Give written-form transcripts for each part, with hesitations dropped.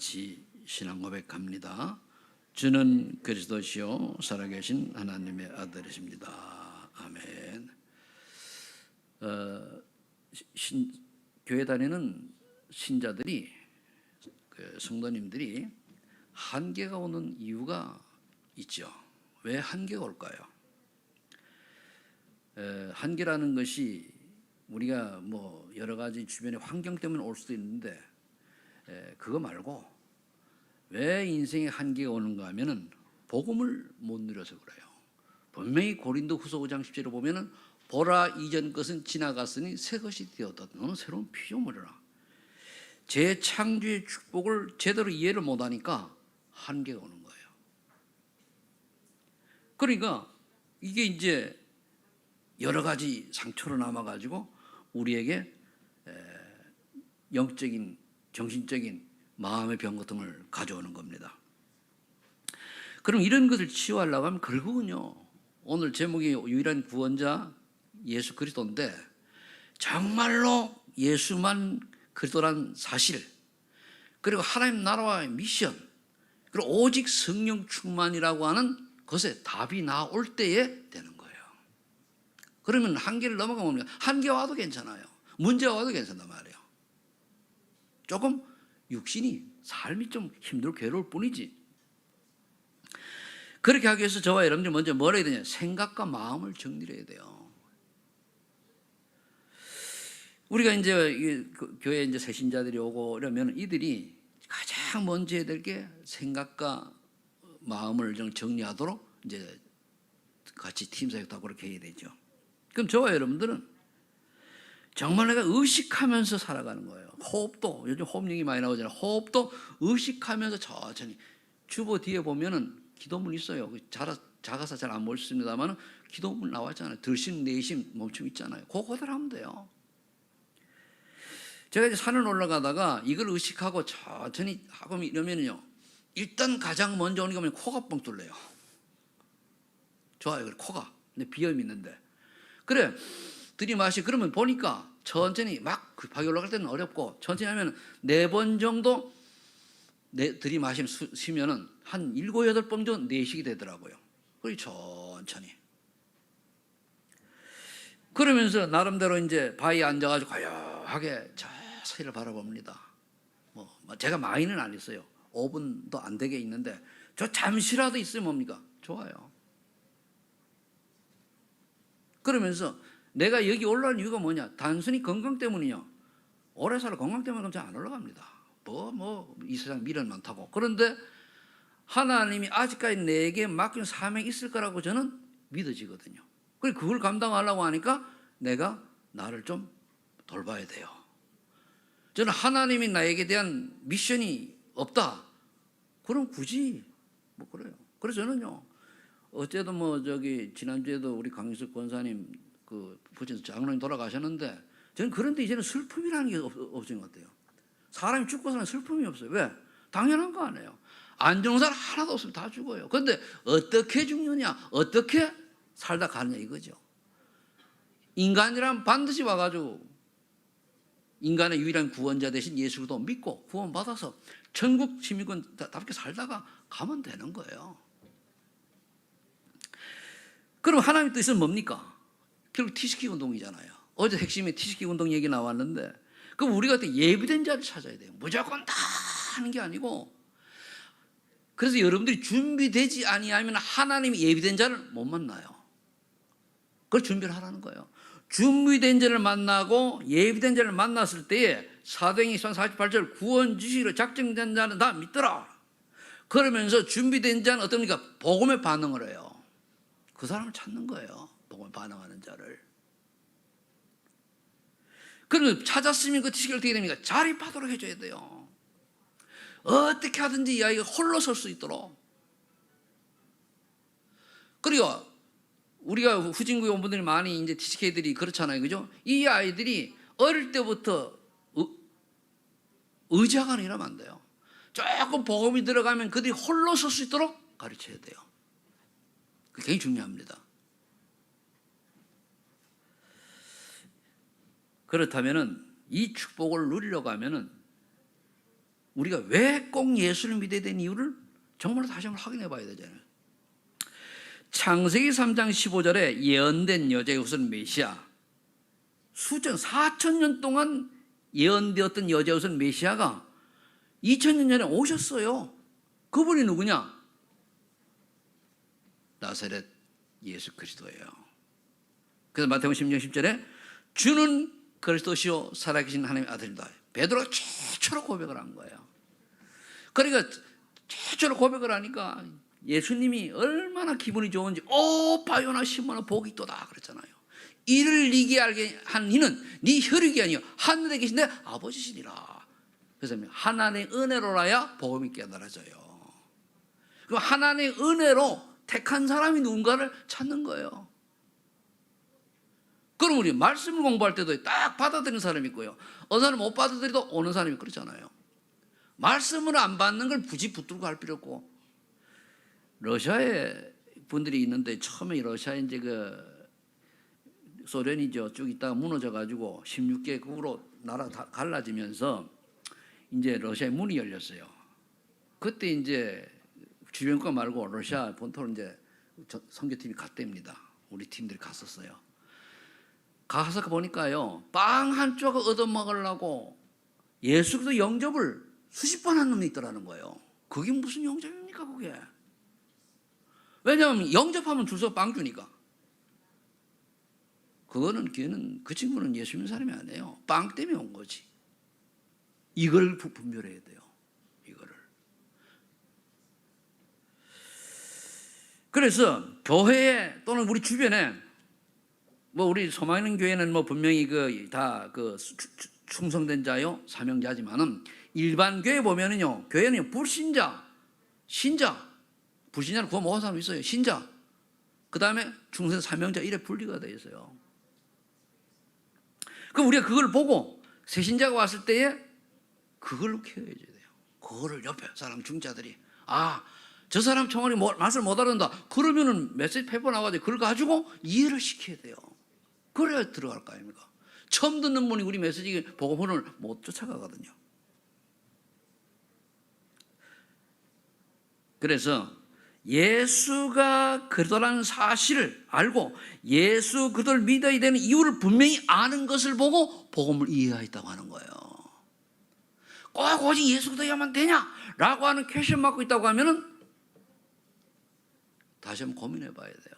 같이 신앙 고백합니다. 주는 그리스도시요 살아계신 하나님의 아들이십니다. 아멘. 교회 다니는 신자들이, 성도님들이 한계가 오는 이유가 있죠. 왜 한계가 올까요? 한계라는 것이 우리가 뭐 여러 가지 주변의 환경 때문에 올 수도 있는데, 그거 말고 왜 인생에 한계가 오는가 하면은 복음을 못 누려서 그래요. 분명히 고린도후서 5장 10절에 보면은 보라 이전 것은 지나갔으니 새 것이 되었다. 너는 새로운 피조물이라. 재창조의 축복을 제대로 이해를 못하니까 한계가 오는 거예요. 그러니까 이게 이제 여러 가지 상처로 남아가지고 우리에게 영적인, 정신적인 마음의 병 같은 걸 가져오는 겁니다. 그럼 이런 것을 치유하려고 하면 결국은요, 오늘 제목이 유일한 구원자 예수 그리스도인데, 정말로 예수만 그리스도란 사실, 그리고 하나님 나라와의 미션, 그리고 오직 성령 충만이라고 하는 것에 답이 나올 때에 되는 거예요. 그러면 한계를 넘어가면 한계 와도 괜찮아요. 문제 와도 괜찮단 말이에요. 조금 육신이, 삶이 좀 힘들고 괴로울 뿐이지. 그렇게 하기 위해서 저와 여러분들 먼저 뭘 해야 되냐? 생각과 마음을 정리해야 돼요. 우리가 이제 교회에 이제 새 신자들이 오고 이러면 이들이 가장 먼저 해야 될 게 생각과 마음을 좀 정리하도록 이제 같이 팀 사역도 그렇게 해야 되죠. 그럼 저와 여러분들은 정말 내가 의식하면서 살아가는 거예요. 호흡도, 요즘 호흡력이 많이 나오잖아요. 호흡도 의식하면서 천천히. 주보 뒤에 보면은 기도문 있어요. 작아서 잘 안 보였습니다만 기도문 나왔잖아요. 들심, 내심, 멈춤 있잖아요. 그거대로 하면 돼요. 제가 이제 산을 올라가다가 이걸 의식하고 천천히 하고 이러면요, 일단 가장 먼저 오는 게 뭐냐면 코가 뻥 뚫려요. 좋아요. 코가. 근데 비염이 있는데. 그래, 들이마시. 그러면 보니까 천천히 막 급하게 올라갈 때는 어렵고, 천천히 하면 4번 정도 들이마시면은 한 7, 8번 정도 내쉬게 되더라고요. 그리고 천천히. 그러면서 나름대로 이제 바위에 앉아가지고 고요하게 자세히를 바라봅니다. 뭐 제가 많이는 안 했어요. 5분도 안 되게 있는데, 저 잠시라도 있으면 뭡니까? 좋아요. 그러면서 내가 여기 올라온 이유가 뭐냐? 단순히 건강 때문이요. 오래 살아 건강 때문에 그럼 잘 안 올라갑니다. 이 세상 미련 많다고. 그런데 하나님이 아직까지 내게 맡긴 사명이 있을 거라고 저는 믿어지거든요. 그리고 그걸 감당하려고 하니까 내가 나를 좀 돌봐야 돼요. 저는 하나님이 나에게 대한 미션이 없다. 그럼 굳이 그래요. 그래서 저는요, 어제도 지난주에도 우리 강윤석 권사님 부친 장로님 돌아가셨는데, 저는 그런데 이제는 슬픔이라는 게 없어진 것 같아요. 사람이 죽고서는 슬픔이 없어요. 왜? 당연한 거 아니에요. 안 죽는 사람 하나도 없으면 다 죽어요. 그런데 어떻게 죽느냐, 어떻게 살다 가느냐 이거죠. 인간이란 반드시 와가지고 인간의 유일한 구원자 되신 예수도 믿고 구원받아서 천국 시민권답게 살다가 가면 되는 거예요. 그럼 하나님의 뜻은 뭡니까? 결국 티스키 운동이잖아요. 어제 핵심에 티스키 운동 얘기 나왔는데, 그럼 우리가 예비된 자를 찾아야 돼요. 무조건 다 하는 게 아니고. 그래서 여러분들이 준비되지 아니하면 하나님이 예비된 자를 못 만나요. 그걸 준비를 하라는 거예요. 준비된 자를 만나고 예비된 자를 만났을 때에 사도행전 48절 구원 주시기로 작정된 자는 다 믿더라. 그러면서 준비된 자는 어떻습니까? 복음에 반응을 해요. 그 사람을 찾는 거예요. 복음에 반응하는 자를. 그러면 찾았으면 그 지식을 어떻게 됩니까? 자립하도록 해줘야 돼요. 어떻게 하든지 이 아이가 홀로 설 수 있도록. 그리고 우리가 후진국에 온 분들이 많이 이제 TCK들이 그렇잖아요. 그죠? 이 아이들이 어릴 때부터 의지하거나 이러면 안 돼요. 조금 복음이 들어가면 그들이 홀로 설 수 있도록 가르쳐야 돼요. 그게 굉장히 중요합니다. 그렇다면은 이 축복을 누리려고 하면은 우리가 왜 꼭 예수를 믿어야 되는 이유를 정말 다시 한번 확인해 봐야 되잖아요. 창세기 3장 15절에 예언된 여자의 옷은 메시아, 수천 4,000년 동안 예언되었던 여자의 옷은 메시아가 2000년 전에 오셨어요. 그분이 누구냐? 나사렛 예수 그리스도예요. 그래서 마태복음 10장 10절에 주는 그리스도시요 살아계신 하나님의 아들이다. 베드로가 최초로 고백을 한 거예요. 그러니까 최초로 고백을 하니까 예수님이 얼마나 기분이 좋은지, 오 바요나 시몬아 복이 있도다 그랬잖아요. 이를 네게 알게 한 이는 네 혈육이 아니요 하늘에 계신 내 아버지시니라. 그래서 하나님의 은혜로라야 복음이 깨달아져요. 그럼 하나님의 은혜로 택한 사람이 누군가를 찾는 거예요. 그럼 우리 말씀을 공부할 때도 딱 받아들이는 사람이 있고요, 어느 사람은 못 받아들이도 오는 사람이 그렇잖아요. 말씀을 안 받는 걸 굳이 붙들고 할 필요 없고. 러시아에 분들이 있는데 처음에 러시아 이제 소련이죠. 쭉 있다가 무너져가지고 16개국으로 나라 다 갈라지면서 이제 러시아의 문이 열렸어요. 그때 이제 주변 거 말고 러시아 본토로 이제 선교팀이 갔답니다. 우리 팀들이 갔었어요. 가서 보니까요, 빵 한 조각 얻어먹으려고 예수 그리스도 영접을 수십 번 한 놈이 있더라는 거예요. 그게 무슨 영접입니까 그게? 왜냐하면 영접하면 줄 서서 빵 주니까. 걔는 그 친구는 예수 믿는 사람이 아니에요. 빵 때문에 온 거지. 이걸 분별해야 돼요. 이거를. 그래서 교회에 또는 우리 주변에 우리 소망있는 교회는 분명히 다 충성된 자요 사명자지만은 일반 교회 보면은요, 교회는 불신자, 신자, 불신자는 구원 못 한 사람 있어요. 신자, 그 다음에 충성 사명자, 이래 분리가 되어 있어요. 그럼 우리가 그걸 보고 새신자가 왔을 때에 그걸로 키워야 돼요. 그거를 옆에 사람 중자들이 저 사람 총알이 맛을 못 알아듣는다. 그러면은 메시지 페이퍼 나와가지고 그걸 가지고 이해를 시켜야 돼요. 그래야 들어갈 거 아닙니까? 처음 듣는 분이 우리 메시지 복음을 못 쫓아가거든요. 그래서 예수가 그리스도라는 사실을 알고 예수 그리스도를 믿어야 되는 이유를 분명히 아는 것을 보고 복음을 이해하였다고 하는 거예요. 꼭 오직 예수 그리스도야만 되냐라고 하는 퀘션 맞고 있다고 하면은 다시 한번 고민해 봐야 돼요.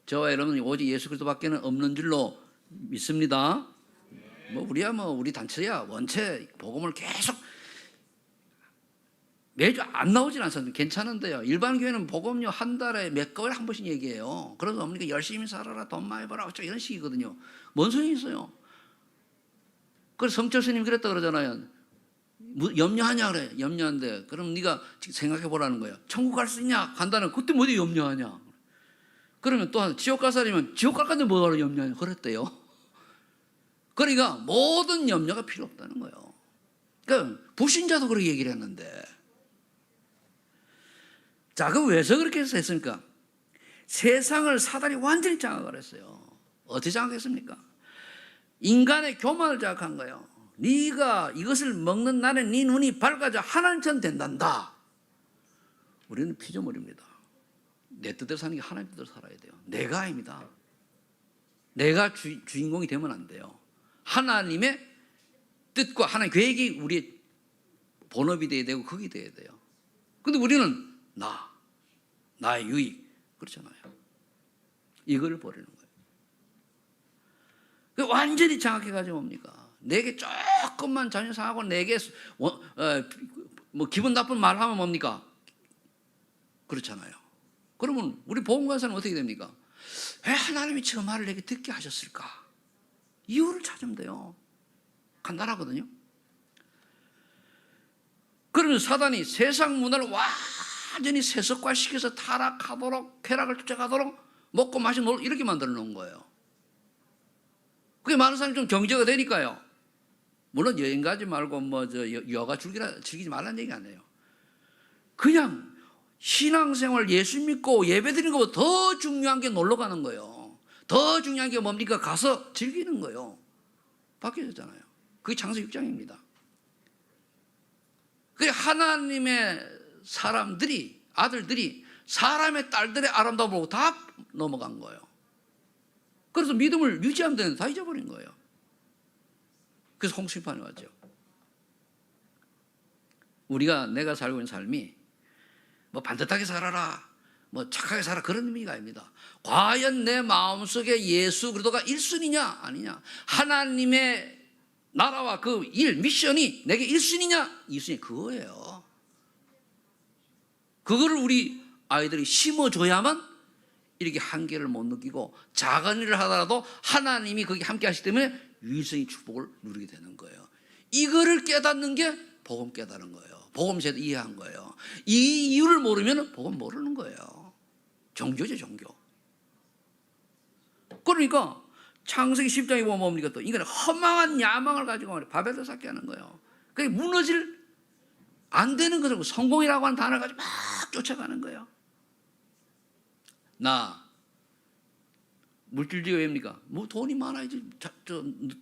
저와 여러분이 오직 예수 그리스도밖에는 없는 줄로 믿습니다. 우리 단체야 원체 복음을 계속 매주 안 나오진 않습니다. 괜찮은데요. 일반 교회는 복음요 한 달에 몇 개월 한 번씩 얘기해요. 그래서 어머니가 열심히 살아라, 돈 많이 벌어, 이런 식이거든요. 뭔 소용이 있어요? 그래서 성철 스님이 그랬다 그러잖아요. 염려하냐 그래. 염려한데 그럼 네가 생각해 보라는 거예요. 천국 갈 수 있냐? 간다는 그때 뭐 염려하냐? 그러면 또 지옥 갈 사람이면 지옥 갈 건데 뭐하러 염려하냐? 그랬대요. 그러니까 모든 염려가 필요 없다는 거예요. 그러니까 불신자도 그렇게 얘기를 했는데, 자, 그럼 왜서 그렇게 해서 했습니까? 세상을 사단이 완전히 장악을 했어요. 어떻게 장악했습니까? 인간의 교만을 장악한 거예요. 네가 이것을 먹는 날에 네 눈이 밝아져 하나님처럼 된단다. 우리는 피조물입니다. 내 뜻대로 사는 게 하나님 뜻대로 살아야 돼요. 내가 아닙니다. 내가 주인공이 되면 안 돼요. 하나님의 뜻과 하나님의 계획이 우리의 본업이 돼야 되고 거기 돼야 돼요. 근데 우리는 나의 유익, 그렇잖아요. 이걸 버리는 거예요. 완전히 장악해가지고 뭡니까? 내게 조금만 자존심 상하고 내게 기분 나쁜 말 하면 뭡니까? 그렇잖아요. 그러면 우리 복음관사는 어떻게 됩니까? 왜 하나님이 저 말을 내게 듣게 하셨을까? 이유를 찾으면 돼요. 간단하거든요. 그러면 사단이 세상 문화를 완전히 세속화시켜서 타락하도록, 쾌락을 쫓아가도록, 먹고 마시고 놀고 이렇게 만들어 놓은 거예요. 그게 많은 사람이 좀 경제가 되니까요. 물론 여행 가지 말고 여가 즐기지 말라는 얘기 아니에요. 그냥 신앙생활 예수 믿고 예배드리는 것보다 더 중요한 게 놀러 가는 거예요. 더 중요한 게 뭡니까? 가서 즐기는 거예요. 바뀌어졌잖아요. 그게 창세기 6장입니다. 그 하나님의 사람들이, 아들들이 사람의 딸들의 아름다움을 보고 다 넘어간 거예요. 그래서 믿음을 유지하면 되는데 다 잊어버린 거예요. 그래서 홍수심판이 왔죠. 내가 살고 있는 삶이 뭐 반듯하게 살아라, 뭐 착하게 살아, 그런 의미가 아닙니다. 과연 내 마음속에 예수 그리스도가 1순위냐 아니냐, 하나님의 나라와 그 일, 미션이 내게 1순위냐 2순위, 그거예요. 그거를 우리 아이들이 심어줘야만 이렇게 한계를 못 느끼고 작은 일을 하더라도 하나님이 거기 함께 하시기 때문에 유일성의 축복을 누리게 되는 거예요. 이거를 깨닫는 게 복음 깨달은 거예요. 복음 제대로 이해한 거예요. 이 이유를 모르면 복음 모르는 거예요. 종교죠, 종교. 그러니까 창세기 10장에 보면 뭡니까? 또 인간은 허망한 야망을 가지고 바벨을 쌓게 하는 거예요. 그게 무너질 안 되는 것을 성공이라고 하는 단어를 가지고 막 쫓아가는 거예요. 나 물질주의가 왜입니까? 뭐 돈이 많아야지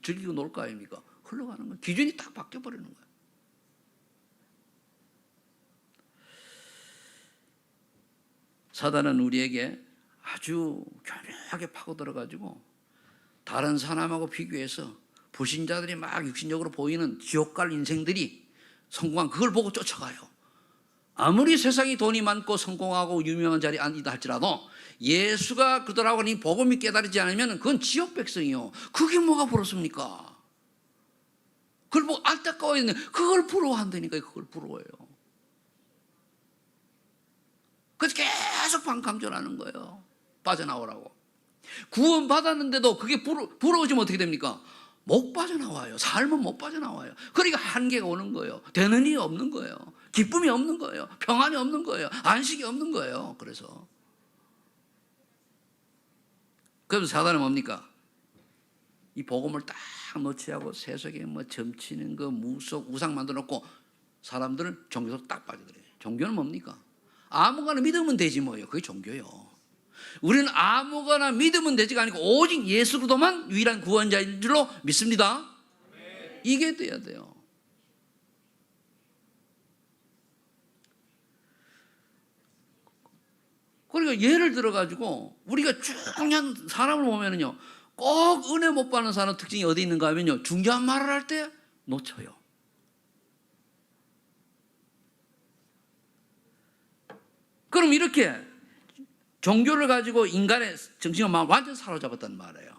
즐기고 놀 거 아닙니까? 흘러가는 거예요. 기준이 딱 바뀌어버리는 거예요. 사단은 우리에게 아주 교묘하게 파고들어가지고 다른 사람하고 비교해서 불신자들이 막 육신적으로 보이는 지옥 갈 인생들이 성공한 그걸 보고 쫓아가요. 아무리 세상이 돈이 많고 성공하고 유명한 자리에 앉다 할지라도 예수가 그들하고 이 복음이 깨달이지 않으면 그건 지옥 백성이요. 그게 뭐가 부럽습니까? 그걸 보고 안타까워야 되는데 그걸 부러워한다니까요. 그걸 부러워해요. 그래서 계속 반감전하는 거예요. 빠져나오라고. 구원 받았는데도 그게 부러워지면 어떻게 됩니까? 못 빠져나와요. 삶은 못 빠져나와요. 그러니까 한계가 오는 거예요. 되는 일이 없는 거예요. 기쁨이 없는 거예요. 평안이 없는 거예요. 안식이 없는 거예요. 그래서 사단은 뭡니까? 이 복음을 딱 놓치하고 세속에 뭐 점치는 거, 무속, 우상 만들어 놓고 사람들은 종교로 딱 빠져들어요. 종교는 뭡니까? 아무거나 믿으면 되지 뭐예요. 그게 종교예요. 우리는 아무거나 믿으면 되지가 아니고 오직 예수 그리스도만 유일한 구원자인 줄로 믿습니다. 이게 돼야 돼요. 그러니까 예를 들어가지고 우리가 중요한 사람을 보면은요, 꼭 은혜 못 받는 사람 특징이 어디 있는가 하면요, 중요한 말을 할 때 놓쳐요. 그럼 이렇게 종교를 가지고 인간의 정신과 마음을 완전 사로잡았단 말이에요.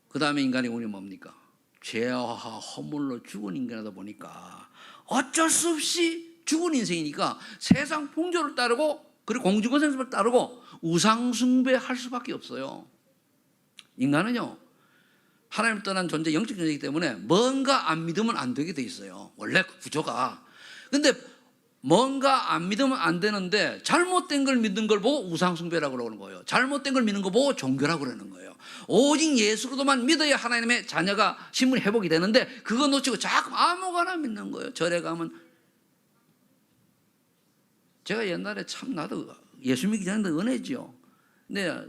그 다음에 인간의 운이 뭡니까? 죄와 허물로 죽은 인간이다 보니까 어쩔 수 없이 죽은 인생이니까 세상 풍조를 따르고 그리고 공중권생습을 따르고 우상숭배할 수밖에 없어요. 인간은요, 하나님을 떠난 존재, 영적 존재이기 때문에 뭔가 안 믿으면 안 되게 돼 있어요. 원래 그 구조가. 근데 뭔가 안 믿으면 안 되는데 잘못된 걸 믿는 걸 보고 우상숭배라고 그러는 거예요. 잘못된 걸 믿는 거 보고 종교라고 그러는 거예요. 오직 예수 그리스도만 믿어야 하나님의 자녀가 신분이 회복이 되는데 그거 놓치고 자꾸 아무거나 믿는 거예요. 절에 가면 제가 옛날에 참 나도 예수 믿기 전에 은혜지요. 근데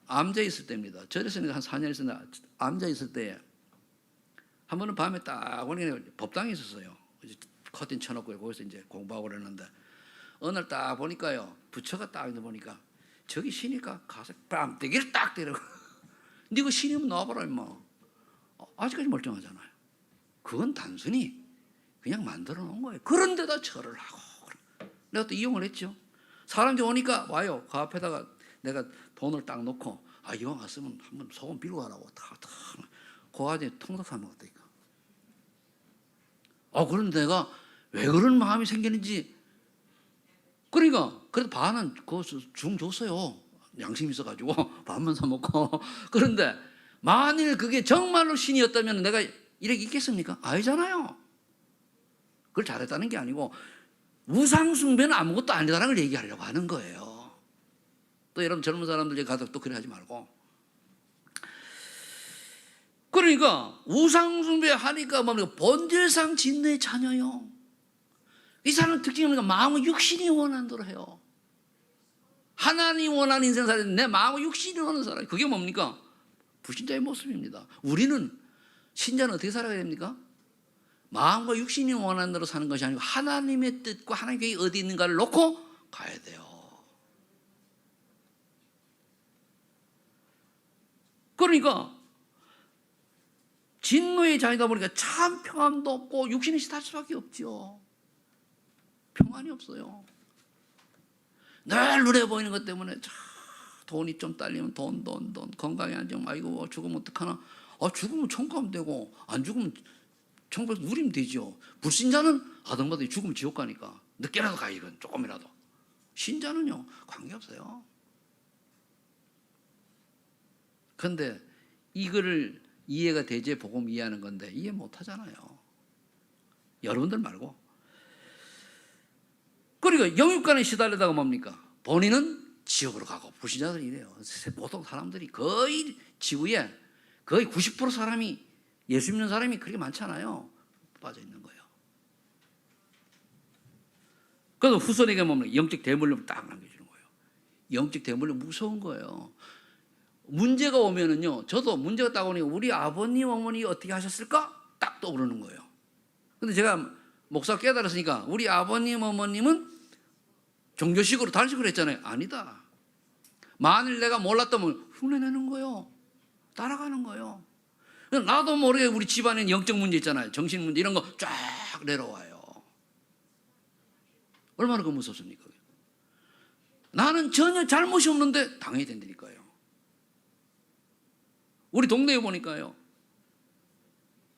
암자 있을 때입니다. 절에서 한 4년 있었는데 암자 있을 때 한 번은 밤에 딱 보니까 법당에 있었어요. 커튼 쳐놓고 거기서 이제 공부하고 그러는데 어느 날 딱 보니까요, 부처가 딱 보니까 저기 신이니까 가서 뺨때기를 딱 때리고 니가 신이면 나와봐라 임마. 아직까지 멀쩡하잖아요. 그건 단순히 그냥 만들어 놓은 거예요. 그런데다 절을 하고. 내가 또 이용을 했죠. 사람들이 오니까 와요. 그 앞에다가 내가 돈을 딱 놓고 이왕 왔으면 한번 소금 빌고 가라고 그 아재 통닭 사 먹었다니까. 그런데 내가 왜 그런 마음이 생기는지, 그러니까 그래도 반은 그거 줬어요. 양심이 있어가지고 반만 사 먹고. 그런데 만일 그게 정말로 신이었다면 내가 이렇게 있겠습니까? 아니잖아요. 그걸 잘했다는 게 아니고 우상숭배는 아무것도 아니다라는 걸 얘기하려고 하는 거예요. 또 여러분 젊은 사람들 가서 또 그래 하지 말고. 그러니까 우상숭배 하니까 뭡니까? 본질상 진노의 자녀요. 이 사람은 특징이 뭡니까? 마음은 육신이 원하는 대로 해요. 하나님 원하는 인생 살아야 내 마음은 육신이 원하는 사람. 그게 뭡니까? 불신자의 모습입니다. 우리는 신자는 어떻게 살아가야 됩니까? 마음과 육신이 원하는 대로 사는 것이 아니고 하나님의 뜻과 하나님의 계획이 어디 있는가를 놓고 가야 돼요. 그러니까 진노의 자이다 보니까 참 평안도 없고 육신이 시달 수밖에 없죠. 평안이 없어요. 늘 눈에 보이는 것 때문에 돈이 좀 딸리면 돈 건강이 안 좋으면 아이고 죽으면 어떡하나. 죽으면 천국 가면 되고 안 죽으면 천국에서 누리면 되죠. 불신자는 아등바등 죽으면 지옥 가니까 늦게라도 가야건 조금이라도. 신자는요 관계없어요. 그런데 이거를 이해가 되지 복음 이해하는 건데 이해 못하잖아요. 여러분들 말고. 그러니까 영육간에 시달리다가 뭡니까? 본인은 지옥으로 가고. 불신자들이 이래요. 보통 사람들이 거의 지구에 거의 90% 사람이 예수 믿는 사람이 그렇게 많잖아요. 빠져 있는 거예요. 그래서 후손에게 뭡니까? 영적 대물림을 딱 남겨주는 거예요. 영적 대물림 무서운 거예요. 문제가 오면은요, 저도 문제가 딱 오니까 우리 아버님, 어머니 어떻게 하셨을까? 딱 떠오르는 거예요. 근데 제가 목사 깨달았으니까 우리 아버님, 어머님은 종교식으로 단식을 했잖아요. 아니다. 만일 내가 몰랐다면 흉내내는 거예요. 따라가는 거예요. 나도 모르게 우리 집안에는 영적 문제 있잖아요. 정신 문제 이런 거 쫙 내려와요. 얼마나 그 무섭습니까? 나는 전혀 잘못이 없는데 당해야 된다니까요. 우리 동네에 보니까요.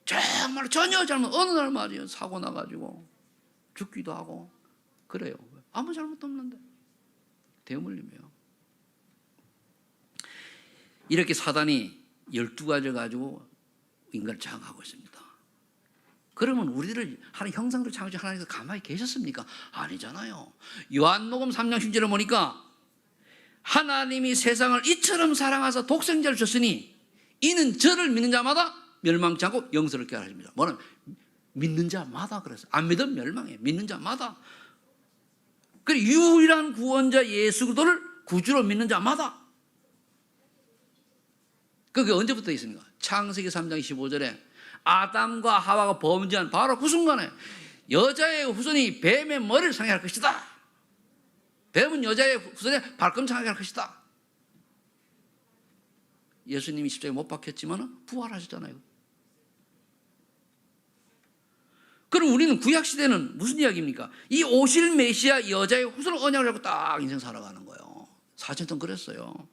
정말 전혀 잘못, 어느 날 말이에요. 사고 나가지고 죽기도 하고 그래요. 아무 잘못도 없는데 대물림이에요. 이렇게 사단이 12가지를 가지고 인간을 장악하고 있습니다. 그러면 우리를 하는 형상으로 창조한 하나님께서 가만히 계셨습니까? 아니잖아요. 요한복음 3장 10절에 보니까 하나님이 세상을 이처럼 사랑하사 독생자를 줬으니 이는 저를 믿는 자마다 멸망치 않고 영생을 얻게 하십니다. 뭐냐면 믿는 자마다 그랬어요. 안 믿으면 멸망해. 믿는 자마다. 그리고 유일한 구원자 예수 그리스도를 구주로 믿는 자마다. 그게 언제부터 있습니까? 창세기 3장 25절에 아담과 하와가 범죄한 바로 그 순간에 여자의 후손이 뱀의 머리를 상해할 것이다. 뱀은 여자의 후손의 발꿈치 상해할 것이다. 예수님이 십자가에 못 박혔지만 부활하셨잖아요. 그럼 우리는 구약시대는 무슨 이야기입니까? 이 오실 메시아 여자의 후손을 언약을 잡고 딱 인생 살아가는 거예요. 4,000년 그랬어요.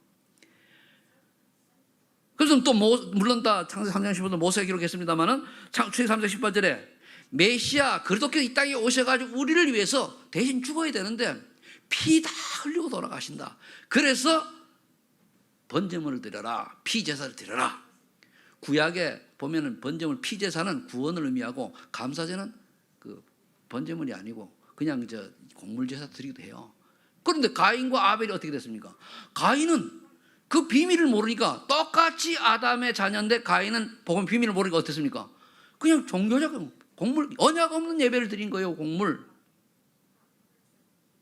그래서 또 물론 다 창세기 3장 15절 모세가 기록했습니다만은 창세기 3장 18절에 메시아 그리스도께서 이 땅에 오셔가지고 우리를 위해서 대신 죽어야 되는데 피 다 흘리고 돌아가신다. 그래서 번제물을 드려라. 피제사를 드려라. 구약에 보면은 번제물 피제사는 구원을 의미하고 감사제는 그 번제물이 아니고 그냥 곡물제사 드리기도 해요. 그런데 가인과 아벨이 어떻게 됐습니까? 가인은 그 비밀을 모르니까 똑같이 아담의 자녀인데 가인은 복음 비밀을 모르니까 어땠습니까? 그냥 종교적 곡물, 언약 없는 예배를 드린 거예요. 곡물.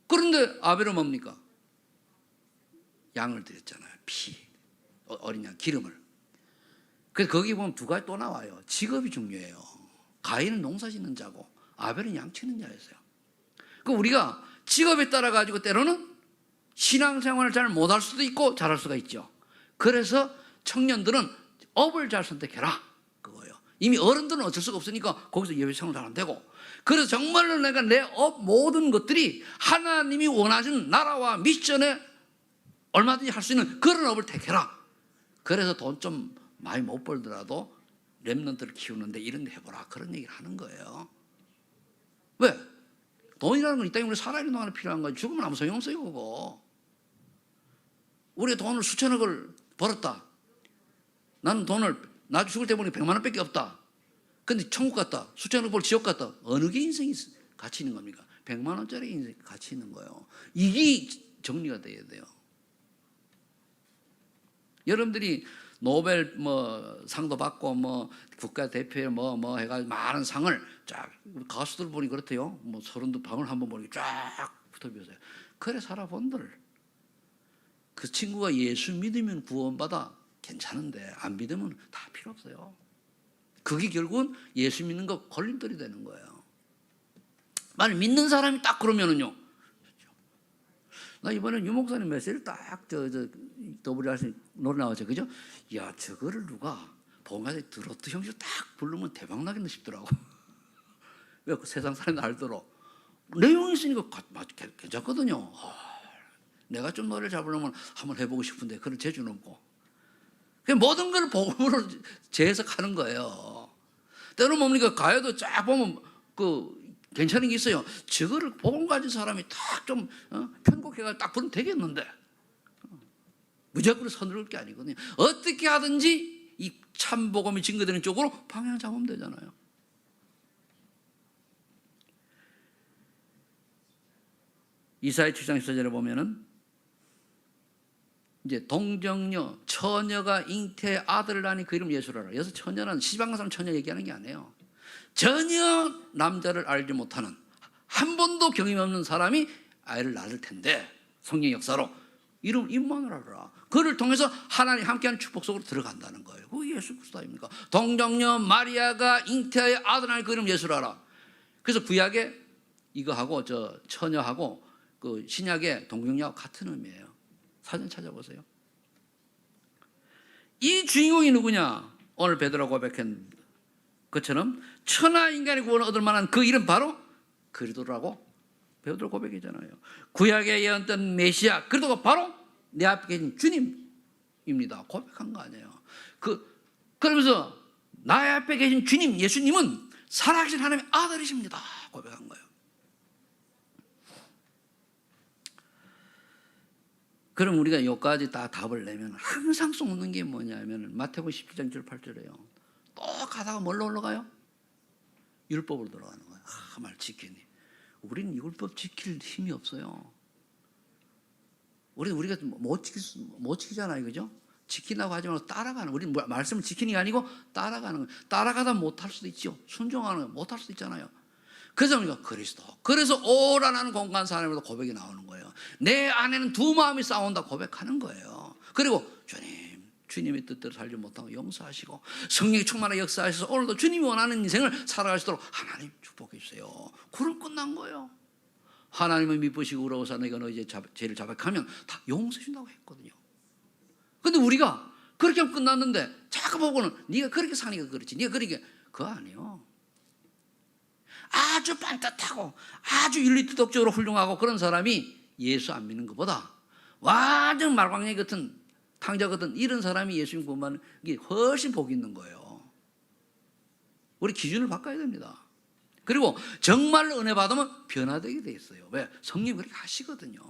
그런데 아벨은 뭡니까? 양을 드렸잖아요. 피, 어린 양, 기름을. 그래서 거기 보면 두 가지 또 나와요. 직업이 중요해요. 가인은 농사 짓는 자고 아벨은 양 치는 자였어요. 그 우리가 직업에 따라 가지고 때로는 신앙생활을 잘 못할 수도 있고 잘할 수가 있죠. 그래서 청년들은 업을 잘 선택해라 그거예요. 이미 어른들은 어쩔 수가 없으니까 거기서 예배생활 잘 안 되고, 그래서 정말로 내가 내 업 모든 것들이 하나님이 원하시는 나라와 미션에 얼마든지 할 수 있는 그런 업을 택해라. 그래서 돈 좀 많이 못 벌더라도 렘넌트를 키우는데 이런 데 해보라 그런 얘기를 하는 거예요. 왜? 돈이라는 건 이 땅에 우리 살아있는 동안에 필요한 거지. 죽으면 아무 소용없어요 그거. 우리가 돈을 수천억을 벌었다. 나는 돈을 나 죽을 때 보니까 100만 원밖에 없다. 근데 천국 갔다. 수천억 벌 지옥 갔다. 어느 게 인생이 가치 있는 겁니까? 100만 원짜리 인생 가치 있는 거예요. 이게 정리가 돼야 돼요. 여러분들이 노벨 상도 받고 국가 대표에 해가지고 많은 상을 쫙 가수들 보니 그렇대요. 서른도 방을 한번 보니 쫙 붙어비었어요. 그래 살아본들. 그 친구가 예수 믿으면 구원받아 괜찮은데 안 믿으면 다 필요 없어요. 그게 결국은 예수 믿는 거 걸림돌이 되는 거예요. 만약 믿는 사람이 딱 그러면은요. 나 이번에 유 목사님 메시지를 딱 WRC 노래 나왔죠, 그죠? 야, 저거를 누가 봉화제 들었던 형식 딱 부르면 대박 나겠네 싶더라고. 왜 세상 사람들 알더러 내용이 있으니까 괜찮거든요. 내가 좀 노래를 잘 부르면 한번 해보고 싶은데 그런 재주는 없고. 그냥 모든 걸 복음으로 재해석하는 거예요. 때로는 뭡니까? 가요도 쫙 보면 괜찮은 게 있어요. 저거를 복음 가진 사람이 딱 좀 편곡해가 딱 부르면 되겠는데 무조건 서두를 게 아니거든요. 어떻게 하든지 이 참 복음이 증거되는 쪽으로 방향 잡으면 되잖아요. 이사야 7장 14절에 보면은 이제 동정녀 처녀가 잉태의 아들을 낳으니 그 이름 예수라라. 여기서 처녀는 시방 사람 처녀 얘기하는 게 아니에요. 전혀 남자를 알지 못하는 한 번도 경험 없는 사람이 아이를 낳을 텐데 성령 역사로 이름 임마누엘이라. 그를 통해서 하나님 함께하는 축복 속으로 들어간다는 거예요. 그게 예수 그리스도 아닙니까? 동정녀 마리아가 잉태의 아들 낳으니 그 이름 예수라라. 그래서 구약에 이거하고 저 처녀하고 그 신약의 동정녀하고 같은 의미예요. 사전 찾아보세요. 이 주인공이 누구냐? 오늘 베드로가 고백한 것처럼 천하 인간의 구원을 얻을 만한 그 이름 바로 그리스도라고 베드로 고백이잖아요. 구약에 예언된 메시아 그리스도가 바로 내 앞에 계신 주님입니다. 고백한 거 아니에요. 그러면서 나의 앞에 계신 주님 예수님은 살아계신 하나님의 아들이십니다. 고백한 거예요. 그럼 우리가 여기까지 다 답을 내면 항상 쏟는 게 뭐냐면 마태복음 17장 7, 8절이에요. 또 가다가 뭘로 올라가요? 율법으로 들어가는 거예요. 말 지키니. 우리는 율법 지킬 힘이 없어요. 우리가 못 지키잖아요. 그죠? 지킨다고 하지 말고 따라가는. 우리는 말씀을 지키는 게 아니고 따라가는 거예요. 따라가다 못할 수도 있죠. 순종하는 거 못할 수도 있잖아요. 그래서 우리가 그리스도. 그래서 오라는 공간 사람으로 고백이 나오는 거예요. 내 안에는 두 마음이 싸운다 고백하는 거예요. 그리고 주님의 뜻대로 살지 못하고 용서하시고 성령이 충만하게 역사하셔서 오늘도 주님이 원하는 인생을 살아갈 수 있도록 하나님 축복해 주세요. 그럼 끝난 거예요. 하나님을 미쁘시고 의로우사 너희가 너희 죄를 자백하면 다 용서해 준다고 했거든요. 근데 우리가 그렇게 하면 끝났는데 자꾸 보고는 네가 그렇게 사니까 그렇지. 네가 그렇게 그거 아니에요. 아주 반듯하고 아주 윤리도덕적으로 훌륭하고 그런 사람이 예수 안 믿는 것보다 완전 말광이 같은 탕자 같은 이런 사람이 예수님 구원받는 게 훨씬 복이 있는 거예요. 우리 기준을 바꿔야 됩니다. 그리고 정말로 은혜 받으면 변화되게 돼 있어요. 왜? 성령이 그렇게 하시거든요.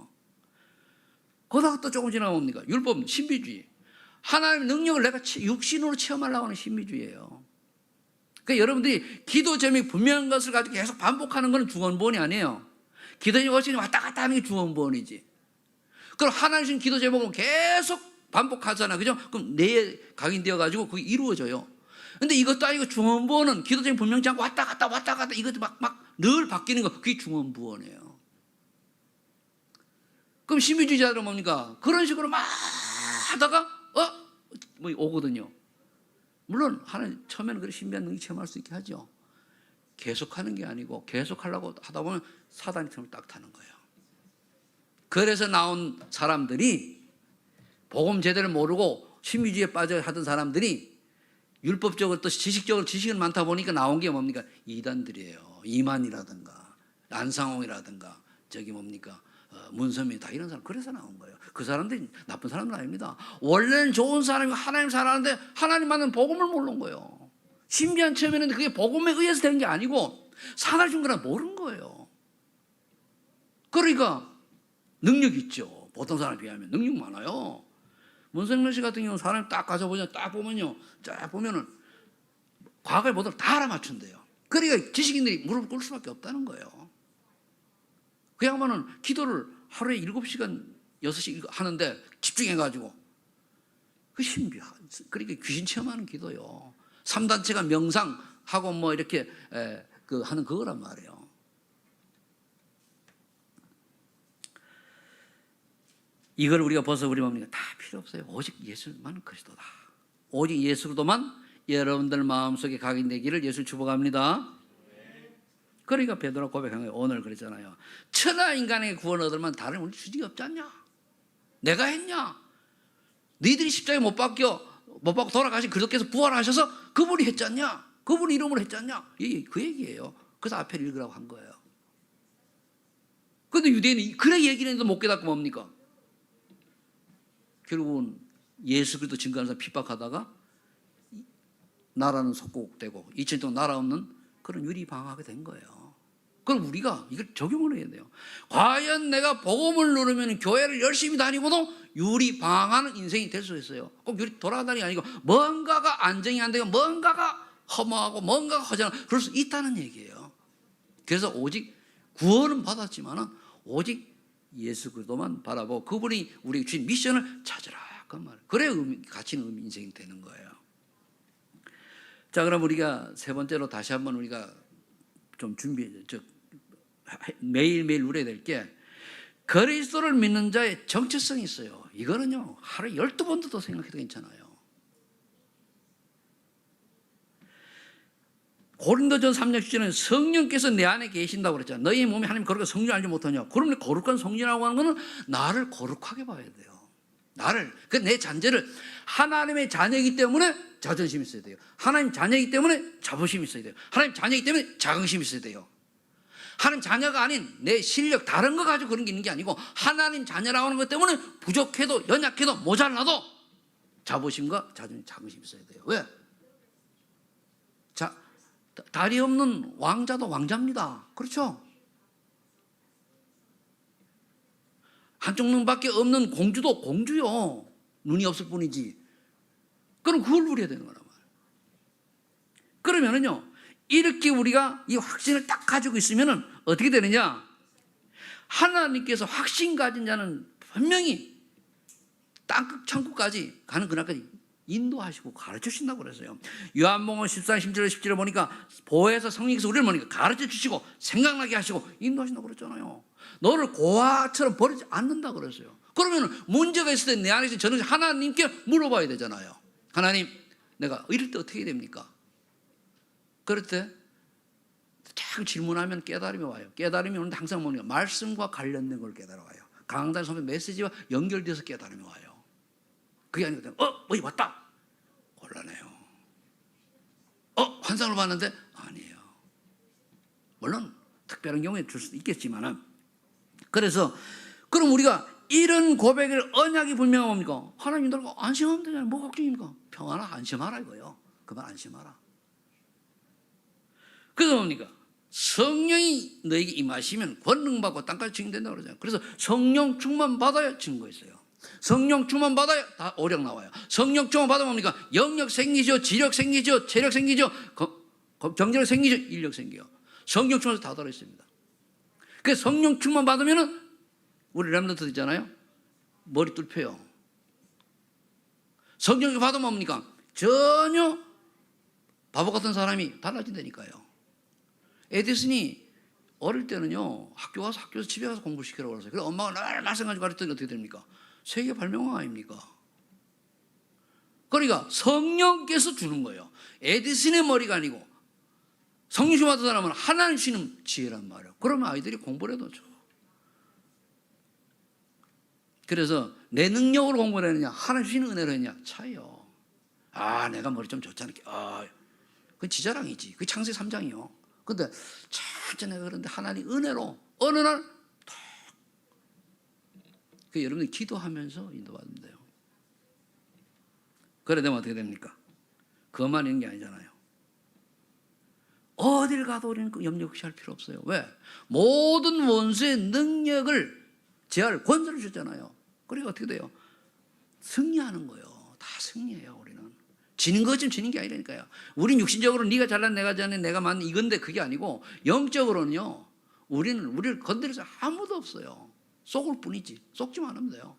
그러다가 또 조금 지나면 뭡니까? 율법, 신비주의. 하나님의 능력을 내가 육신으로 체험하려고 하는 신비주의예요. 그러니까 여러분들이 기도 제목이 분명한 것을 가지고 계속 반복하는 것은 중언부언이 아니에요. 기도 제목이 왔다 갔다 하는 게 중언부언이지. 그럼 하나님 주신 기도 제목은 계속 반복하잖아. 그죠? 그럼 뇌에 각인되어 가지고 그게 이루어져요. 근데 이것도 아니고 중언부언은 기도 제목 분명치 않고 왔다 갔다 이것도 막 늘 바뀌는 거. 그게 중언부언이에요. 그럼 신비주의자들은 뭡니까? 그런 식으로 막 하다가 오거든요. 물론 하나님 처음에는 그런 신비한 능력이 체험할 수 있게 하죠. 계속하는 게 아니고 계속하려고 하다 보면 사단이 틈을 딱 타는 거예요. 그래서 나온 사람들이 복음 제대로 모르고 신비주의에 빠져 하던 사람들이 율법적으로 또 지식적으로 지식은 많다 보니까 나온 게 뭡니까? 이단들이에요. 이만이라든가 안상홍이라든가 저기 뭡니까? 문선민 다 이런 사람. 그래서 나온 거예요. 그 사람들이 나쁜 사람은 아닙니다. 원래는 좋은 사람이고 하나님 사랑하는데 하나님 만난 복음을 모르는 거예요. 신비한 체험이었는데 그게 복음에 의해서 된 게 아니고 사단이 준 거라 모르는 거예요. 그러니까 능력 있죠. 보통 사람에 비하면 능력 많아요. 문성명 씨 같은 경우는 사람 딱 가져보면 딱 보면은 과거의 모든 걸 다 알아맞춘대요. 그러니까 지식인들이 무릎을 꿇을 수밖에 없다는 거예요. 그 양반은 기도를 하루에 7시간, 6시 하는데 집중해가지고 그 신비한, 그러니까 귀신 체험하는 기도요. 3단체가 명상하고 뭐 이렇게 하는 그거란 말이에요. 이걸 우리가 벗어버리면 다 필요 없어요. 오직 예수만 그리스도다. 오직 예수로만 여러분들 마음속에 각인되기를 예수 축복합니다. 그러니까 베드로가 고백한 거예요. 오늘 그랬잖아요. 천하 인간의 구원 얻을만 다른 우리 주직이 없지 않냐? 내가 했냐? 너희들이 십자가에 못 박고 돌아가신 그리스도께서 부활하셔서 그분이 했지 않냐? 그분 이름으로 했지 않냐? 그 얘기예요. 그래서 앞에 읽으라고 한 거예요. 그런데 유대인이 그래 얘기를 했는데 못 깨닫고 뭡니까? 결국은 예수 그리스도 증거하는 사람 핍박하다가 나라는 속국되고 2000년 동안 나라 없는 그런 유리방황하게 된 거예요. 그럼 우리가 이걸 적용을 해야 돼요. 과연 내가 복음을 누르면 교회를 열심히 다니고도 유리방황하는 인생이 될 수 있어요. 꼭 유리 돌아다니는 게 아니고 뭔가가 안정이 안 되고 뭔가가 허무하고 뭔가가 허전하고 그럴 수 있다는 얘기예요. 그래서 오직 구원은 받았지만 오직 예수 그리스도만 바라보고 그분이 우리 주신 미션을 찾으라 그 말. 그래 가치 있는 인생이 되는 거예요. 자, 그럼 우리가 세 번째로 다시 한번 우리가 좀 매일매일 누려야 될 게 그리스도를 믿는 자의 정체성이 있어요. 이거는요 하루에 12번도 더 생각해도 괜찮아요. 고린도전서 3장 10절에는 성령께서 내 안에 계신다고 그랬잖아요. 너희 몸이 하나님 거룩한 성령 알지 못하냐? 그러면 거룩한 성령이라고 하는 거는 나를 거룩하게 봐야 돼요. 나를, 내 잔재를 하나님의 자녀이기 때문에 자존심이 있어야 돼요. 하나님 자녀이기 때문에 자부심이 있어야 돼요. 하나님 자녀이기 때문에 자긍심이 있어야 돼요. 하나님 자녀가 아닌 내 실력 다른 거 가지고 그런 게 있는 게 아니고 하나님 자녀라고 하는 것 때문에 부족해도 연약해도 모자라도 자부심과 자긍심이 있어야 돼요. 왜? 자, 다리 없는 왕자도 왕자입니다. 그렇죠? 한쪽 눈밖에 없는 공주도 공주요. 눈이 없을 뿐이지. 그럼 그걸 누려야 되는 거란 말이에요. 그러면은요, 이렇게 우리가 이 확신을 딱 가지고 있으면은 어떻게 되느냐? 하나님께서 확신 가진 자는 분명히 땅끝 천국까지 가는 그날까지 인도하시고 가르쳐 주신다고 그랬어요. 요한복음 14장 10절 10절에 보니까 보혜사 성령께서 우리를 보니까 가르쳐 주시고 생각나게 하시고 인도하신다고 그랬잖아요. 너를 고아처럼 버리지 않는다고 그랬어요. 그러면 문제가 있을 때 내 안에 있는 저는 하나님께 물어봐야 되잖아요. 하나님, 내가 이럴 때 어떻게 해야 됩니까? 그럴 때 자꾸 질문하면 깨달음이 와요. 깨달음이 오는데 항상 뭐냐? 말씀과 관련된 걸 깨달아와요. 강단 선배 메시지와 연결돼서 깨달음이 와요. 그게 아니거든요. 뭐이 왔다. 곤란해요. 환상을 봤는데 아니에요. 물론 특별한 경우에 줄 수도 있겠지만은 그래서 그럼 우리가 이런 고백을 언약이 분명한 뭡니까? 하나님 들고 안심하면 되잖아요. 뭐 걱정입니까? 평안하 안심하라 이거요. 그만 안심하라. 그래서 뭡니까? 성령이 너에게 임하시면 권능받고 땅까지 증인된다고 그러잖아요. 그래서 성령 충만 받아야 증거 있어요. 성령 충만 받아야 다 오력 나와요. 성령 충만 받으면 뭡니까? 영력 생기죠. 지력 생기죠. 체력 생기죠. 경제력 생기죠. 인력 생겨요. 성령 충만에서 다 들어있습니다. 그래서 성령 충만 받으면은 우리 렘넌트 있잖아요. 머리 뚫혀요. 성령 받으면 뭡니까? 전혀 바보 같은 사람이 달라진다니까요. 에디슨이 어릴 때는요 학교에서 집에 가서 공부시키라고 그랬어요. 그래서 엄마가 날 말씀가지고 가르쳤더니 어떻게 됩니까? 세계 발명왕 아닙니까? 그러니까 성령께서 주는 거예요. 에디슨의 머리가 아니고 성령 받은 사람은 하나님 주시는 지혜란 말이에요. 그러면 아이들이 공부를 해도 좋아. 그래서 내 능력으로 공부를 했느냐 하나님 주시는 은혜로 했느냐 차이요. 내가 머리 좀 좋지 않을게. 그건 지자랑이지. 그게 창세기 3장이요. 근데 천천히 그런데 하나님 은혜로 어느 날 여러분들이 기도하면서 인도받으면 돼요. 그래 되면 어떻게 됩니까? 그것만 있는 게 아니잖아요. 어딜 가도 우리는 염려할 필요 없어요. 왜? 모든 원수의 능력을 제할 권세를 줬잖아요. 그러니까 어떻게 돼요? 승리하는 거예요. 다 승리해요. 우리는 지는 것쯤 지는 게 아니라니까요. 우린 육신적으로 네가 잘난 내가 잘난 내가 맞는 이건데 그게 아니고 영적으로는요. 우리를 건드릴 수 아무도 없어요. 속을 뿐이지. 속지만 않으면 돼요.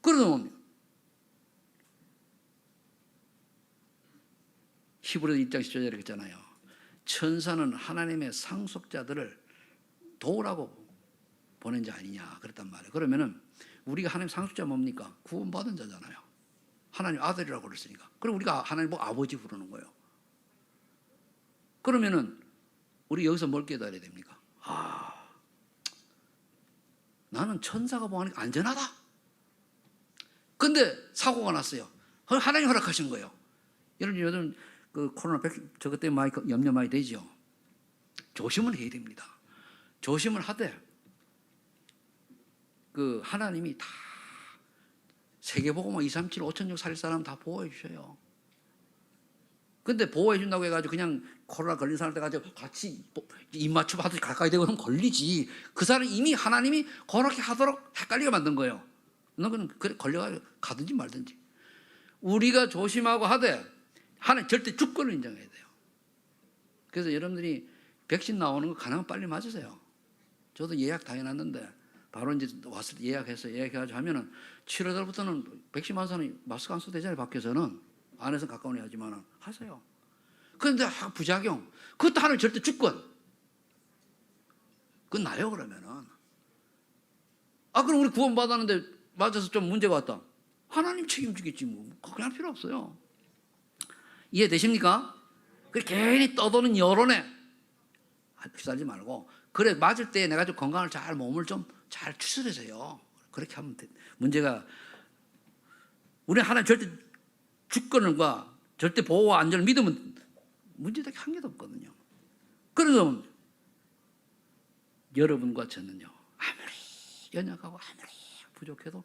그러다 뭡니까? 히브리서 1장 10절에 그랬잖아요. 천사는 하나님의 상속자들을 도우라고 보낸 자 아니냐 그랬단 말이에요. 그러면은 우리가 하나님 상속자 뭡니까? 구원받은 자잖아요. 하나님 아들이라고 그랬으니까. 그럼 우리가 하나님 보고 아버지 부르는 거예요. 그러면은 우리 여기서 뭘 깨달아야 됩니까? 나는 천사가 보니까 안전하다. 근데 사고가 났어요. 하나님 허락하신 거예요. 여러분 요즘 그 코로나 저것 때문에 많이 염려 많이 되죠. 조심을 해야 됩니다. 조심을 하되 그 하나님이 다 세계보고만 2, 3, 7, 5천 명 살 사람 다 보호해 주셔요. 근데 보호해 준다고 해가지고 그냥 코로나 걸린 사람한테 가지고 같이 입 맞춤 하듯이 가까이 되고 하면 걸리지. 그 사람 이미 하나님이 그렇게 하도록 헷갈리게 만든 거예요. 너는 그래 걸려가지고 가든지 말든지. 우리가 조심하고 하되 하나님 절대 주권을 인정해야 돼요. 그래서 여러분들이 백신 나오는 거 가능하면 빨리 맞으세요. 저도 예약 다 해놨는데 바로 이제 왔을 때 예약해가지고 하면은 7월 달부터는 백신 맞은 사람이 마스크 안 써도 되잖아요. 밖에서는. 안에서 가까운 애 하지만 하세요. 그런데 부작용. 그것도 하나님 절대 주권. 그건 나요 그러면은. 그럼 우리 구원 받았는데 맞아서 좀 문제가 왔다. 하나님 책임지겠지 뭐. 걱정할 필요 없어요. 이해되십니까? 괜히 떠도는 여론에 휩싸지 말고 그래 맞을 때 내가 좀 건강을 잘 몸을 좀 잘 추스려서요. 그렇게 하면 돼. 문제가 우리 하나님 절대 주권과 절대 보호와 안전을 믿으면 문제될 게 한 개도 없거든요. 그래서 여러분과 저는요 아무리 연약하고 아무리 부족해도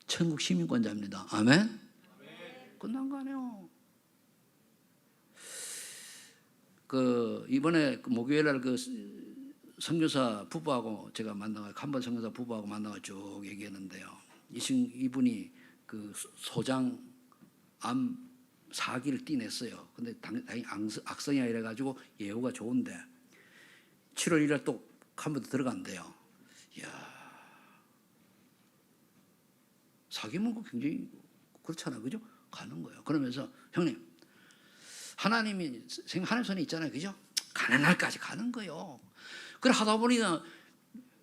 천국 시민권자입니다. 아멘? 끝난 거 아니에요. 이번에 목요일 날 선교사 부부하고 제가 한번 선교사 부부하고 만나가 쭉 얘기했는데요. 이분이 그 소장 암 4기를 띠냈어요. 근데 다행히 악성이 아니라 가지고 예후가 좋은데 7월 1일 또 한 번 더 들어간대요. 이야, 사귀면 굉장히 그렇잖아요, 그죠? 가는 거예요. 그러면서 형님, 하나님 손에 있잖아요, 그죠? 가는 날까지 가는 거예요. 그래 하다 보니까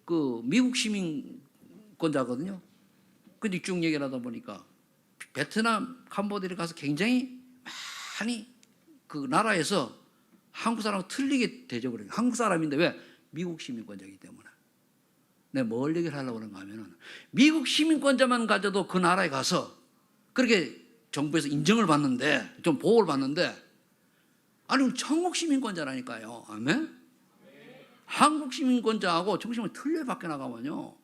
그 미국 시민권자거든요. 근데 쭉 얘기를 하다 보니까 베트남, 캄보디아를 가서 굉장히 많이 그 나라에서 한국 사람하고 틀리게 대접을 해요. 한국 사람인데 왜? 미국 시민권자이기 때문에. 내가 뭘 얘기를 하려고 그런가 하면은 미국 시민권자만 가져도 그 나라에 가서 그렇게 정부에서 인정을 받는데 좀 보호를 받는데 아니 천국 시민권자라니까요. 아멘? 한국 시민권자하고 천국 시민권 틀려 밖에 나가면요.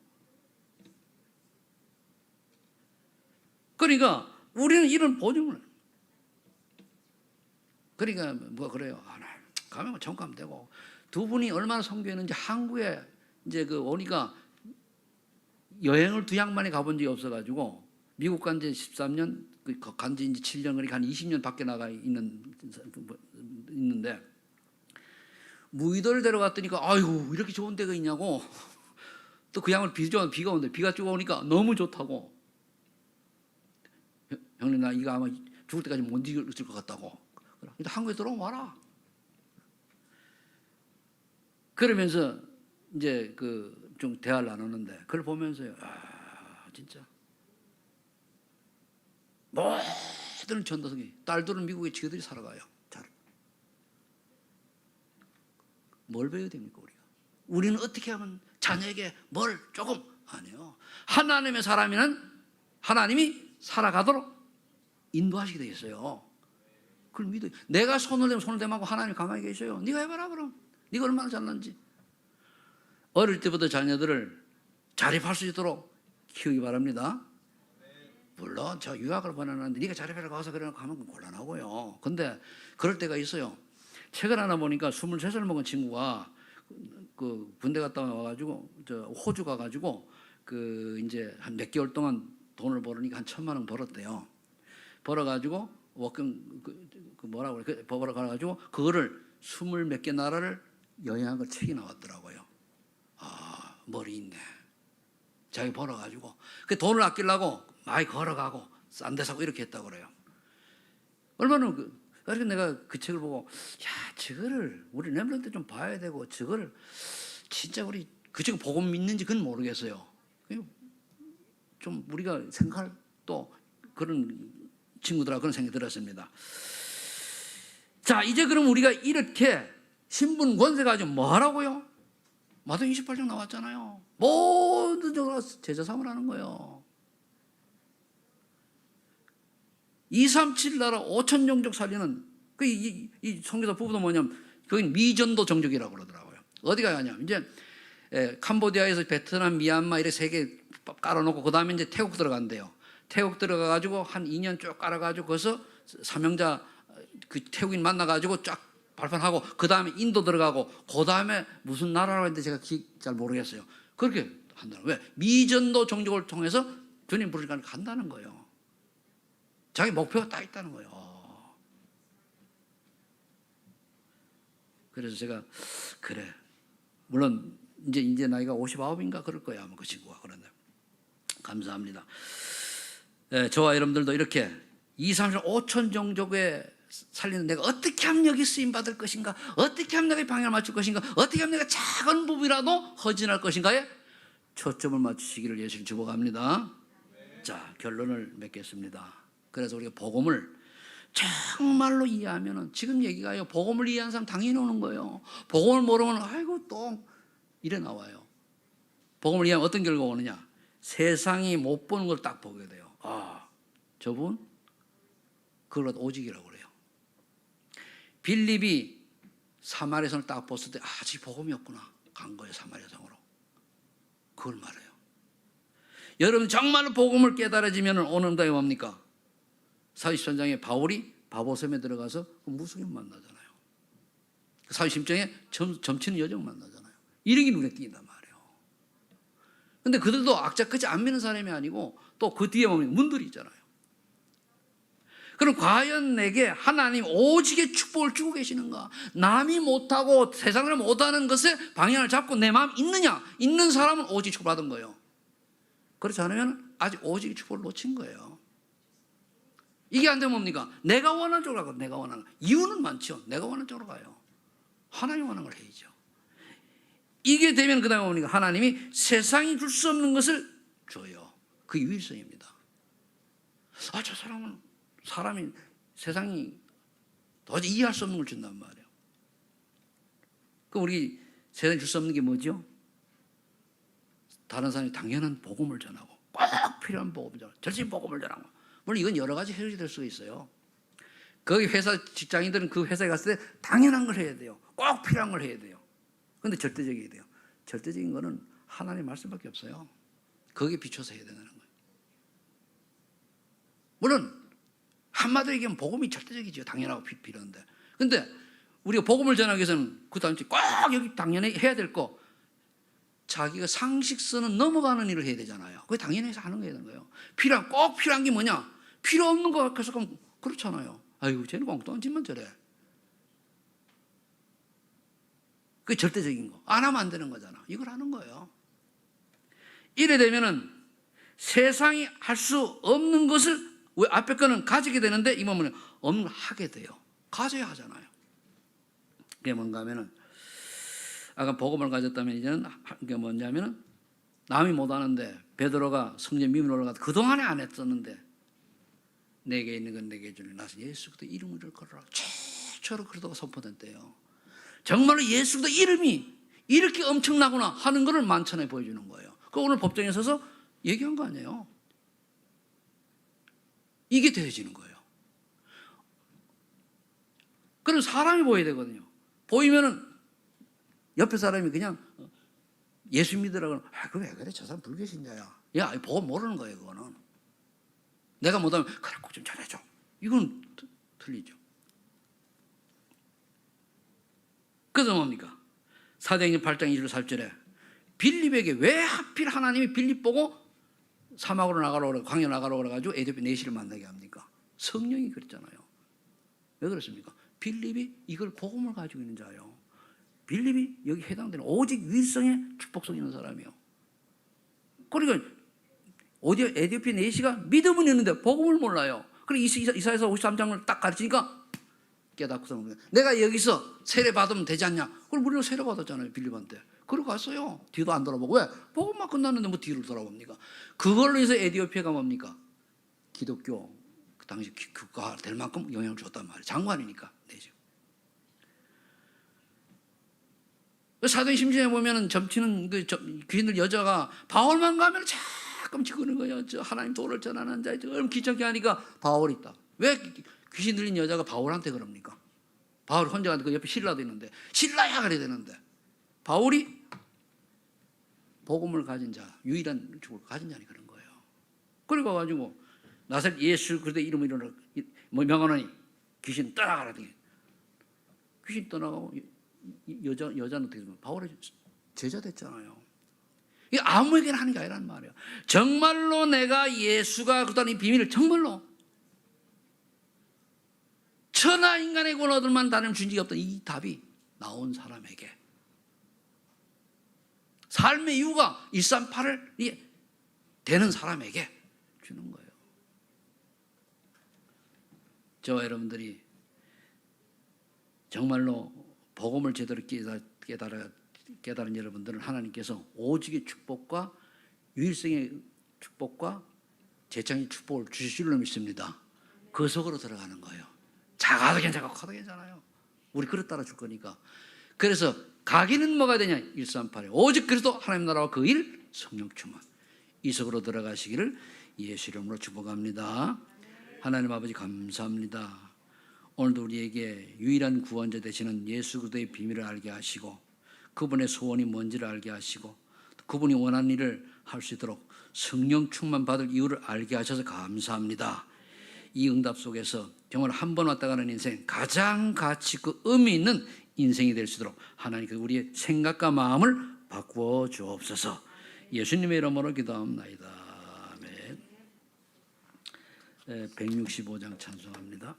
그러니까 우리는 이런 보증을 그러니까 뭐가 그래요. 가면 천국 가면 되고 두 분이 얼마나 선교했는지 한국에 이제 오니까 여행을 2양 만에 가본 적이 없어가지고 미국 간 지 13년 간 지 이제 7년 그러니까 한 20년 밖에 나가 있는데 무의도를 데려갔더니까 아이고 이렇게 좋은 데가 있냐고 또 그 양을 비가 오는데 비가 쭉 오니까 너무 좋다고 형님 나 이거 아마 죽을 때까지 못 이길 것 같다고 근데 한국에 들어와라 그러면서 이제 좀 대화를 나누는데 그걸 보면서요 진짜 모든 전도성이 딸들은 미국에 지들이 살아가요. 잘. 뭘 배워야 됩니까 우리가? 우리는 어떻게 하면 자녀에게 뭘 조금 아니요. 하나님의 사람이면 하나님이 살아가도록 인도하시게 되어 있어요. 그걸 믿어. 내가 손을 대면 하나님 가만히 계셔요. 네가 해봐라 그럼. 네가 얼마나 잘났는지. 어릴 때부터 자녀들을 자립할 수 있도록 키우기 바랍니다. 물론 저 유학을 보내는데 네가 자립해라 가서 그래 가면 곤란하고요. 근데 그럴 때가 있어요. 책을 하나 보니까 23살 먹은 친구가 그 군대 갔다 와가지고 저 호주 가가지고 이제 한 몇 개월 동안 돈을 벌으니까 한 1,000만 원 벌었대요. 벌어가지고 월금 뭐라고 그래 벌어가지고 그거를 20몇 개 나라를 여행한 걸 책이 나왔더라고요. 머리 있네. 자기 벌어가지고 그 돈을 아끼려고 많이 걸어가고 싼 데 사고 이렇게 했다고 그래요. 얼마나 그래서 내가 그 책을 보고 저거를 우리 렘넌트 좀 봐야 되고 저거를 진짜 우리 그 책 보고 믿는지 그건 모르겠어요. 좀 우리가 생각할 또 그런 친구들하고 그런 생각이 들었습니다. 자, 이제 그럼 우리가 이렇게 신분 권세 가지고 뭐 하라고요? 마태복음 28장 나왔잖아요. 모든 종으로 제자 삼으라는 거예요. 237 나라 5천 종족 살리는 이 선교사 부부도 뭐냐면 거긴 미전도 종족이라고 그러더라고요. 어디가 가냐면 이제 캄보디아에서 베트남, 미얀마 이렇게 세 개 깔아놓고 그 다음에 이제 태국 들어간대요. 태국 들어가가지고 한 2년 쭉 깔아가지고 거기서 사명자 그 태국인 만나가지고 쫙 발판하고 그 다음에 인도 들어가고 그 다음에 무슨 나라라고 했는데 제가 잘 모르겠어요. 그렇게 한다는 거예요. 왜? 미전도 종족을 통해서 주님 부르니까 간다는 거예요. 자기 목표가 딱 있다는 거예요. 그래서 제가 그래 물론 이제 나이가 59인가 그럴 거야 아마 그 친구가. 그런데 감사합니다. 저와 여러분들도 이렇게 2, 3, 5천 종족에 살리는 내가 어떻게 하면 여기 쓰임 받을 것인가, 어떻게 하면 내가 방향을 맞출 것인가, 어떻게 하면 내가 작은 부분이라도 허진할 것인가에 초점을 맞추시기를 예수님 축복합니다. 자, 결론을 맺겠습니다. 그래서 우리가 복음을 정말로 이해하면은 지금 얘기가요. 복음을 이해한 사람 당연히 오는 거예요. 복음을 모르면 아이고 또 이래 나와요. 복음을 이해하면 어떤 결과가 오느냐? 세상이 못 보는 걸 딱 보게 돼요. 아, 저분 그걸 오직이라고 그래요. 빌립이 사마리아성을 딱 봤을 때 아직 복음이 없구나. 간 거예요, 사마리아성으로. 그걸 말해요. 여러분 정말로 복음을 깨달아지면 오는 응답이 뭡니까? 40전장에 바울이 바보섬에 들어가서 무속인 만나잖아요. 40심정에 점치는 여정 만나잖아요. 이런 게 눈에 띄는단 말이에요. 근데 그들도 악착같이 안 믿는 사람이 아니고 또 그 뒤에 보면 문들이 있잖아요. 그럼 과연 내게 하나님 오직의 축복을 주고 계시는가? 남이 못하고 세상을 못하는 것에 방향을 잡고 내 마음 있느냐? 있는 사람은 오직 축복을 받은 거예요. 그렇지 않으면 아직 오직의 축복을 놓친 거예요. 이게 안 되면 뭡니까? 내가 원하는 쪽으로 가고 내가 원하는 이유는 많죠. 내가 원하는 쪽으로 가요. 하나님 원하는 걸 해야죠. 이게 되면 그 다음에 뭡니까? 하나님이 세상이 줄 수 없는 것을 줘요. 그 유일성입니다. 아, 저 사람이 세상이 도저히 이해할 수 없는 걸 준단 말이에요. 그럼 우리 세상이 줄 수 없는 게 뭐죠? 다른 사람이 당연한 복음을 전하고 꼭 필요한 복음을 전하고 절실히 복음을 전하고. 물론 이건 여러 가지 해석이 될 수가 있어요. 거기 회사 직장인들은 그 회사에 갔을 때 당연한 걸 해야 돼요. 꼭 필요한 걸 해야 돼요. 그런데 절대적이어야 돼요. 절대적인 거는 하나님의 말씀밖에 없어요. 거기에 비춰서 해야 된다는 거예요. 물론 한마디로 얘기하면 복음이 절대적이죠. 당연하고 필요한데. 근데 우리가 복음을 전하기 위해서는 그 다음에 꼭 여기 당연히 해야 될 거, 자기가 상식선은 넘어가는 일을 해야 되잖아요. 그게 당연히 해서 하는 거야 되는 거예요. 꼭 필요한 게 뭐냐? 필요 없는 거 계속 하면 그렇잖아요. 아이고 쟤는 엉뚱한 짓만 저래. 그게 절대적인 거. 안 하면 안 되는 거잖아. 이걸 하는 거예요. 이래 되면은 세상이 할 수 없는 것을 왜 앞에 거는 가지게 되는데 이 몸은 없는 걸 하게 돼요. 가져야 하잖아요. 그게 뭔가 하면은 아까 복음을 가졌다면 이제는 그게 뭐냐면은 남이 못하는데 베드로가 성전 미문에 올라가서 그동안에 안 했었는데 내게 있는 건 내게 주니 나서 예수 그리스도 이름을 걸어라. 최초로 그리스도가 선포된 때요. 정말로 예수 그리스도 이름이 이렇게 엄청나구나 하는 것을 만천에 보여주는 거예요. 그 오늘 법정에 서서 얘기한 거 아니에요. 이게 되어지는 거예요. 그럼 사람이 보여야 되거든요. 보이면은 옆에 사람이 그냥 예수 믿으라고 아, 그 왜 그래? 저 사람 불교신자야. 야, 보고 모르는 거예요, 그거는. 내가 못하면 그래, 꼭 좀 잘해줘. 이건 틀리죠. 그래서 뭡니까? 사도행전 8장 2절 3절에 빌립에게 왜 하필 하나님이 빌립 보고 사막으로 나가라고 광야 나가라고 그래가지고 에디오피아 내시를 만나게 합니까? 성령이 그랬잖아요. 왜 그렇습니까? 빌립이 이걸 복음을 가지고 있는 자예요. 빌립이 여기 해당되는 오직 위성의 축복성 있는 사람이에요. 그러니까 에디오피아 내시가 믿음은 있는데 복음을 몰라요. 그리고 이사야서 53장을 딱 가르치니까 깨닫고서 내가 여기서 세례 받으면 되지 않냐? 그럼 우리가 세례 받았잖아요, 빌립한테. 그러고 갔어요. 뒤도 안 돌아보고. 왜? 복음만 끝났는데 뭐 뒤를 돌아봅니까? 그걸로 해서 에디오피아가 뭡니까? 기독교 당시 그가 될 만큼 영향을 줬단 말이에요. 장관이니까. 내죠. 사도행 심지에 보면은 점치는 귀신들 여자가 바울만 가면 자꾸 지그는 거예요. 저 하나님 도를 전하는 자, 얼마나 귀찮게 하니까 바울이 있다. 왜 귀신 들린 여자가 바울한테 그럽니까? 바울 혼자 가는데 그 옆에 신라도 있는데 신라야 그래야 되는데 바울이 복음을 가진 자, 유일한 축복을 가진 자니 그런 거예요. 그리고 가지고 나사렛 예수 그리스도의 이름으로 일어나 명하노니 귀신 떠나가라. 귀신 떠나가고 여자는 어떻게 되면 바울의 제자 됐잖아요. 이게 아무에게나 하는 게 아니란 말이에요. 정말로 내가 예수가 그렇다는 이 비밀을 정말로 천하 인간의 권어들만 다니면 준 적이 없던 이 답이 나온 사람에게 삶의 이유가 138을 되는 사람에게 주는 거예요. 저와 여러분들이 정말로 복음을 제대로 깨달은 여러분들은 하나님께서 오직의 축복과 유일성의 축복과 재창의 축복을 주실 줄로 믿습니다. 그 속으로 들어가는 거예요. 작아도 괜찮고 커도 괜찮아요. 우리 그릇 따라 줄 거니까. 그래서 가기는 뭐가 되냐? 138에 오직 그리스도 하나님 나라와 그 일 성령 충만. 이 속으로 들어가시기를 예수 이름으로 축복합니다. 하나님 아버지 감사합니다. 오늘도 우리에게 유일한 구원자 되시는 예수 그리스도의 비밀을 알게 하시고 그분의 소원이 뭔지를 알게 하시고 그분이 원하는 일을 할 수 있도록 성령 충만 받을 이유를 알게 하셔서 감사합니다. 이 응답 속에서 정말 한 번 왔다 가는 인생 가장 가치 있고 의미 있는 인생이 될 수 있도록 하나님께 우리의 생각과 마음을 바꾸어 주옵소서. 예수님의 이름으로 기도합나이다. 아멘. 165장 찬송합니다.